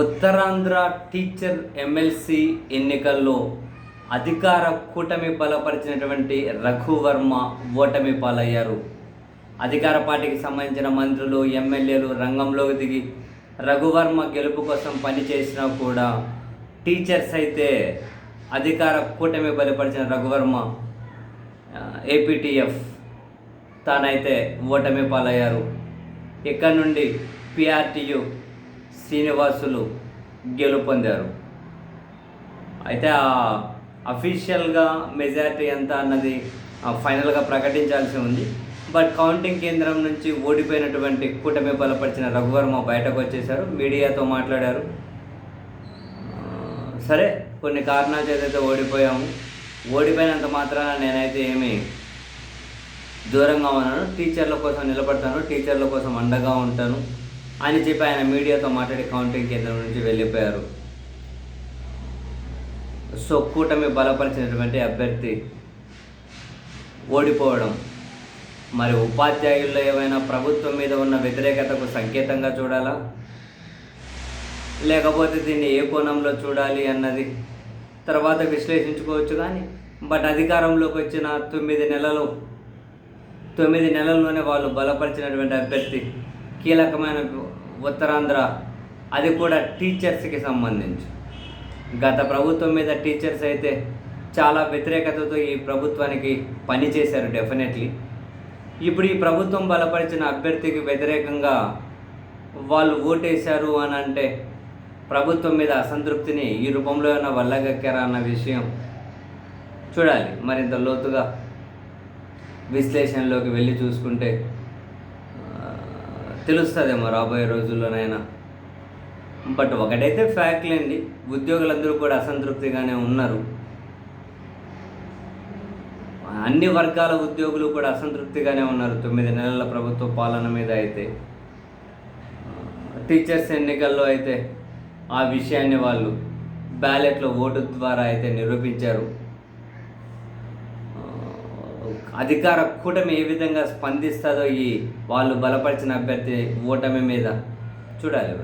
Uttarandhra teacher MLC ఎన్నికల్లో అధికార కూటమి బలపరిచినటువంటి రఘువర్మ ఓటమి పాలయ్యారు. అధికార పార్టీకి సంబంధించిన మంత్రులు, ఎమ్మెల్యేలు రంగంలోకి దిగి రఘువర్మ గెలుపు కోసం పనిచేసినా కూడా టీచర్స్ అయితే అధికార కూటమి బలపరిచిన రఘువర్మ ఏపీటీఎఫ్ తానైతే ఓటమి పాలయ్యారు. ఇక్కడ నుండి పిఆర్టీయు శ్రీనివాసులు గెలుపొందారు. అయితే అఫీషియల్గా మెజారిటీ ఎంత అన్నది ఫైనల్గా ప్రకటించాల్సి ఉంది. బట్ కౌంటింగ్ కేంద్రం నుంచి ఓడిపోయినటువంటి కూటమి బలపరిచిన రఘువర్మ బయటకు వచ్చేశారు, మీడియాతో మాట్లాడారు. సరే, కొన్ని కారణాల చేత ఓడిపోయాము, ఓడిపోయినంత మాత్రాన నేనైతే ఏమీ దూరంగా ఉన్నాను, టీచర్ల కోసం నిలబడతాను, టీచర్ల కోసం అండగా ఉంటాను అని చెప్పి ఆయన మీడియాతో మాట్లాడి కౌంటింగ్ కేంద్రం నుంచి వెళ్ళిపోయారు. సో కూటమి బలపరిచినటువంటి అభ్యర్థి ఓడిపోవడం మరి ఉపాధ్యాయుల్లో ఏమైనా ప్రభుత్వం మీద ఉన్న వ్యతిరేకతకు సంకేతంగా చూడాలా, లేకపోతే దీన్ని ఏ కోణంలో చూడాలి అన్నది తర్వాత విశ్లేషించుకోవచ్చు. కానీ బట్ అధికారంలోకి వచ్చిన 9 నెలల్లోనే వాళ్ళు బలపరిచినటువంటి అభ్యర్థి కీలకమైన ఉత్తరాంధ్ర, అది కూడా టీచర్స్కి సంబంధించి. గత ప్రభుత్వం మీద టీచర్స్ అయితే చాలా వ్యతిరేకతతో ఈ ప్రభుత్వానికి పనిచేశారు డెఫినెట్లీ. ఇప్పుడు ఈ ప్రభుత్వం బలపరిచిన అభ్యర్థికి వ్యతిరేకంగా వాళ్ళు ఓటేశారు అని అంటే ప్రభుత్వం మీద అసంతృప్తిని ఈ రూపంలో ఉన్న వల్లగక్కారా అన్న విషయం చూడాలి. మరింత లోతుగా విశ్లేషణలోకి వెళ్ళి చూసుకుంటే తెలుస్తుందేమో రాబోయే రోజుల్లోనైనా. బట్ ఒకటైతే ఫ్యాక్ట్ లేండి, ఉద్యోగులందరూ కూడా అసంతృప్తిగానే ఉన్నారు. అన్ని వర్గాల ఉద్యోగులు కూడా అసంతృప్తిగానే ఉన్నారు 9 నెలల ప్రభుత్వ పాలన మీద. అయితే టీచర్స్ ఎన్నికల్లో అయితే ఆ విషయాన్ని వాళ్ళు బ్యాలెట్లో ఓటు ద్వారా అయితే నిరూపించారు. అధికార కూటమి ఏ విధంగా స్పందిస్తుందో ఈ వాళ్ళు బలపరిచిన అభ్యర్థి ఓటమి మీద చూడాలి.